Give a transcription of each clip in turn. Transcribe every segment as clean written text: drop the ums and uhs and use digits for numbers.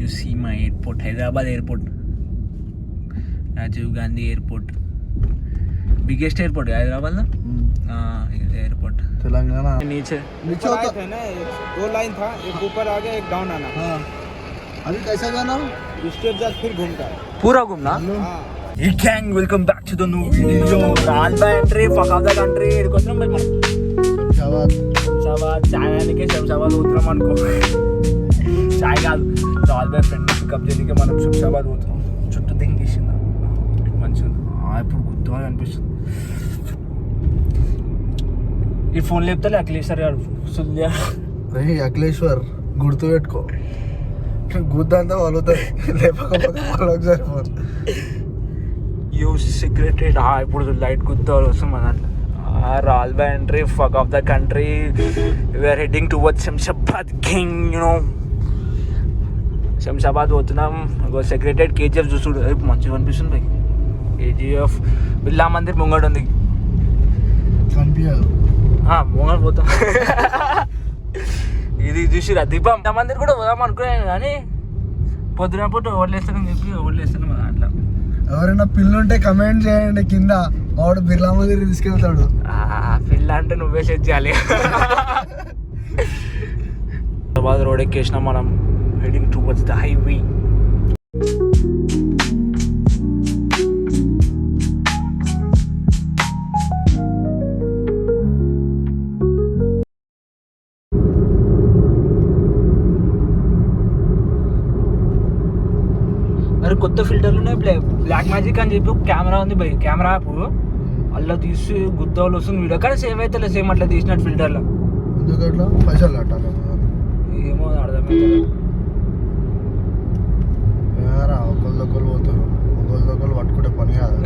you see my airport, Hyderabad airport, Rajiv Gandhi airport, biggest airport Hyderabad ना. Airport Telangana नीचे होता है ना, दो लाइन था, एक ऊपर आ गया एक डाउन आना. हाँ अभी कैसा जाना स्टेट जा फिर घूमता है पूरा घूमना. Hey gang, welcome back to the new video. Alba entry, fuck out the country. इరుకొస్తున్నాం బై మనం. శంషాబాద్ చాయనికే శంషాబాద్ పోతున్నాం అనుకో. చాయ్ కాదు, ఆల్బా ఫ్రెండ్ పికప్ చేయడానికి మనం శంషాబాద్ పోతున్నాం. చుట్టూ దింగేసిందా మంచిగా ఇప్పుడు గుర్తుగా అనిపిస్తుంది. ఈ ఫోన్ లేపుతా అఖిలేశ్వర్ గారు సుల్యా. అఖిలేశ్వర్ గుర్తు పెట్టుకో, గుద్దంతా వలుగుతుంది లేకపోతే ఒకసారి ఫోన్ యూస్ సిగరెటెడ్. ఇప్పుడు లైట్ గుర్తు వస్తుంది మన దాంట్లో. ఆల్బా entry, fuck off the country, we're heading towards Shamshabad king. You know Shamshabad పోతున్నాం. సెక్రెటెడ్ కేజీఎఫ్ చూసుడు మంచిగా అనిపిస్తుంది భయ్. కేజీఎఫ్ బిర్లా మందిర్ ముంగడు ఉంది, కనిపించదు. ముంగడు పోతాం. ఇది చూసిరా దీపం మందిర్ కూడా పోదాం అనుకున్నాను కానీ పొద్దున పూట ఓడలేస్తానని చెప్పి ఓడలేస్తాను మన దాంట్లో. ఎవరైనా పిల్లు ఉంటే కమెంట్ చేయండి కింద, వాడు బిర్లా మందిర్ తీసుకెళ్తాడు. పిల్ల అంటే నువ్వే సెట్ చేయాలి. హైదరాబాద్ రోడ్ ఎక్కేసినాం మనం, హెడింగ్ టువర్డ్స్ ద హైవే. అరే కొత్త ఫిల్టర్లు ఉన్నాయి, బ్లాక్ మ్యాజిక్ అని చెప్పి ఒక కెమెరా ఉంది భయ్. కెమెరా యాప్ అలా తీసి గుద్దవాళ్ళు వస్తుంది వీడియో, కానీ సేవ్ అయితే సేమ్ అట్లా తీసినట్టు ఫిల్టర్లో. ఎందుకట్లా పైసలు కట్టాలి ఏమో అర్థమైతే ఒకళ్ళు పోతారు, ఒకళ్ళు పట్టుకుంటే పని కాదు.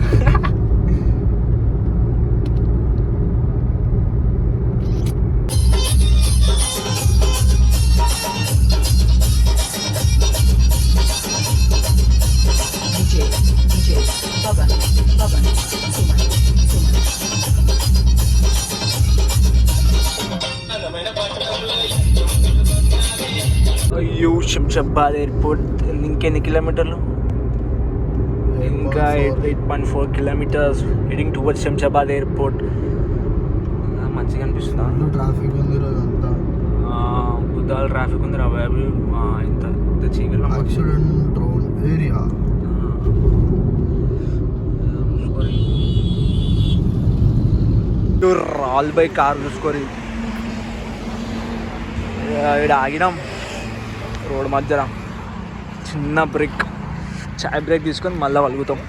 అయ్యో శంషాబాద్ ఎయిర్పోర్ట్ ఇంకెన్ని కిలోమీటర్లు? ఇంకా 8.4 kilometers heading towards Shamshabad airport. మంచిగా అనిపిస్తుందా? ట్రాఫిక్ ఉంది రోజంతా, గుద్దాల ట్రాఫిక్ ఉంది రా బాబు. ఇంత చీకట్లో యాక్సిడెంట్ రోడ్ ఏరియా. రాల్ బై కార్ చూసుకొని ఇక్కడ ఆగినాం రోడ్ మధ్యన. చిన్న బ్రేక్, చాయ్ బ్రేక్ తీసుకొని మళ్ళీ వలుగుతాం.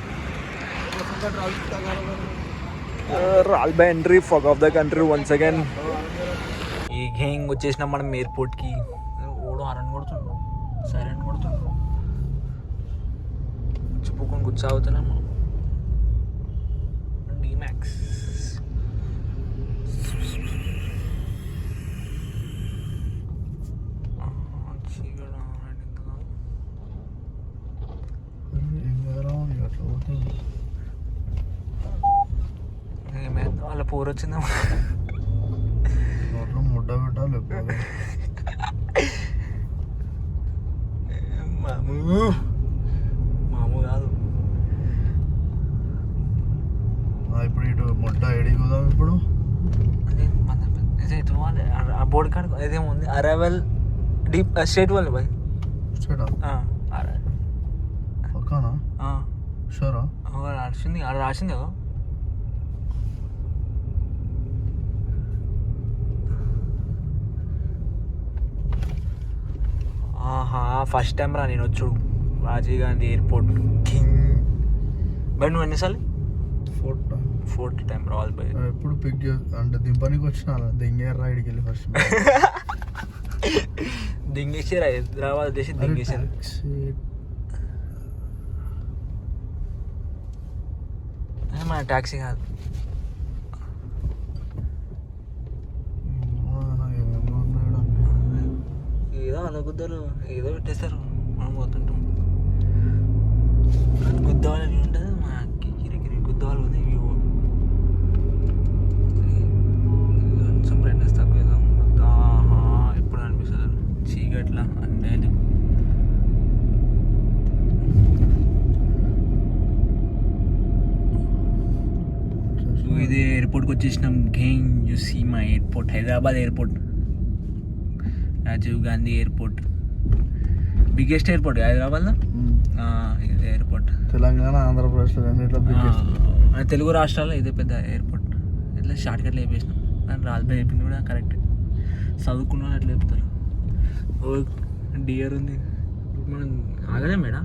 రాల్ బై entry, fuck off the country once again. ఈ గేంగ్ వచ్చేసినాం మనం ఎయిర్పోర్ట్కి. ఓడు హారన్ కొడుతున్నాం, సైలెంట్ కొడుతున్నాం, చెప్పుకొని కూర్చోవుతున్నాం. డిమాక్స్ వాళ్ళ పోరు వచ్చిందా ముడ్డ పెట్టాలి. మామూ కాదు. ఇప్పుడు ఇటు ముడ్డ ఎడిపోదాం. ఇప్పుడు ఆ బోర్డు కార్డు అదేముంది, అరైవల్ డీప్ స్టేట్ వాళ్ళు బాయ్. పక్కనా షూరా రాసింది, ఆడ రాసింది కదా. ఫస్ట్ టైం రా నేను వచ్చుడు Rajiv Gandhi airport king. But నువ్వు ఎన్నిసార్లు? ఫోర్త్ టైం రావాలి బై. ఎప్పుడు పిక్ అంటే దింపనికి వచ్చిన దింగేర్ రైడ్కి వెళ్ళి ఫస్ట్ దింగేసారు హైదరాబాద్ దేశం దింగేసారు. మన ట్యాక్సీ కాదు, ఏదో అలా గుద్దలు ఏదో పెట్టేస్తారు. మనం పోతుంటాం గుద్దవాళ్ళు ఉంటుంది, మా కిరికిరి గుద్దవాళ్ళు ఉంది. కొంచెం బ్రైట్నెస్ తక్కువ ఎప్పుడు అనిపిస్తుంది చీకట్లా అంటే ఎయిర్పోర్ట్కి వచ్చేసినాం game. You see my airport, Hyderabad airport, Rajiv Gandhi airport, biggest airport హైదరాబాద్లో. ఎయిర్పోర్ట్ తెలంగాణ ఆంధ్రప్రదేశ్లో రెండిట్లో biggest. తెలుగు రాష్ట్రాల్లో ఇదే పెద్ద ఎయిర్పోర్ట్. ఇట్లా షార్ట్ కట్లు వేపేసినాం. కానీ రాజుబాయ్ చెప్పింది కూడా కరెక్ట్, చదువుకున్న వాళ్ళు అట్లా చెప్తారు. ఓ డియర్ ఉంది, మనం ఆగలే మేడం.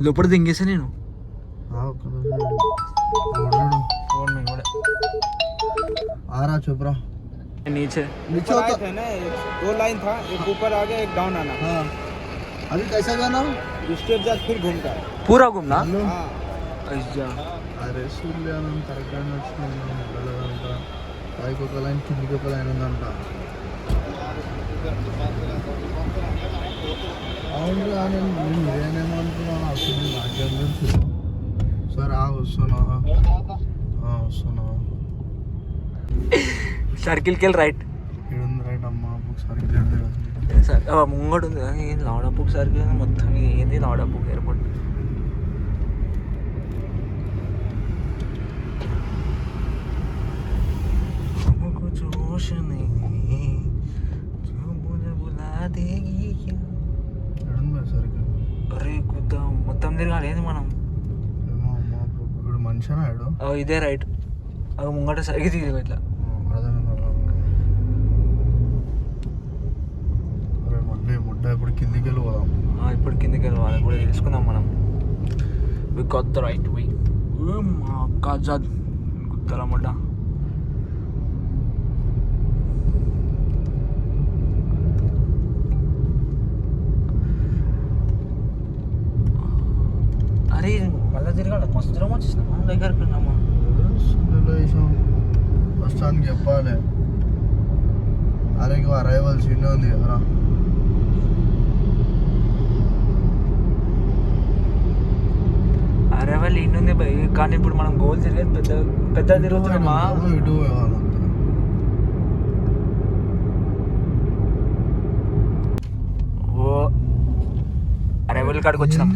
లోపల దింగేసా నేను ఫోన్ మీద కూడా. आरा चुप रहो. नीचे ऊपर आए थे ना, दो लाइन था, एक ऊपर आ गया एक डाउन आना. हाँ अभी कैसा गाना स्टेप जा फिर घूमता है. पूरा घूमना. हाँ अच्छा अरे सूर्य తరగని వచ్చిన పైకి ఒక లైన్ కిందికి ఒక లైన్ ఉందంట. అవును నేను నేనేమో అనుకున్నాను అసలు నాకేం తెలుసు. సరే వస్తున్నా వస్తున్నా. సర్కిల్కి వెళ్ళి రైట్. ఇక్కడ ఉంది రైట్ అమ్మ బుక్ సర్కిల్ ముంగడు ఉంది. ఏం లావడప్పుకు సర్కిల్ మొత్తం ఏంది లావడప్పుకు ఎయిర్పోర్ట్. సర్కిల్ అరే కుద్దా మొత్తం తిరగాలి ఏంది మనం. ఏమో అమ్మ ఇప్పుడు మనిషి అన్నాడు. ఇదే రైట్. అవి ముంగట సరిగ్గా తీరు ఇట్లా. మళ్ళీ ముడ్డ ఇప్పుడు కిందికి వెళ్ళి పోదాం. ఇప్పుడు కిందికి వెళ్ళి వాళ్ళకి కూడా తెలుసుకుందాం మనం. We got the right way. మా కాజాద్ గుత్తల ముడ్డ. అరే మళ్ళీ తిరగాలి. మస్తు దూరం వచ్చేసినామా దగ్గరికి ఉన్నామా. బస్ స్టాండ్కి చెప్పాలి. అరే అరైవల్స్ ఇన్ని ఉంది కదరా. అరే వాళ్ళు ఇండుంది భయ్. కానీ ఇప్పుడు మనం గోల్ తిరిగేది పెద్ద పెద్ద తిరుగుతున్నామా. ఇటు పోవాలంతా. ఓ అరైవల్ కాడికి వచ్చినాం.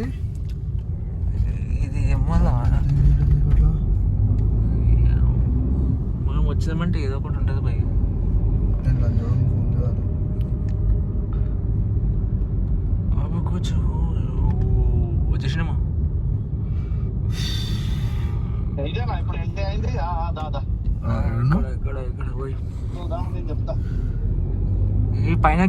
ఇది ఏమో మనం వచ్చినామంటే ఏదో ఒకటి ఉంటుంది భయ్. వచ్చేసినామా. ఇక్కడ పోయి ఈ పైన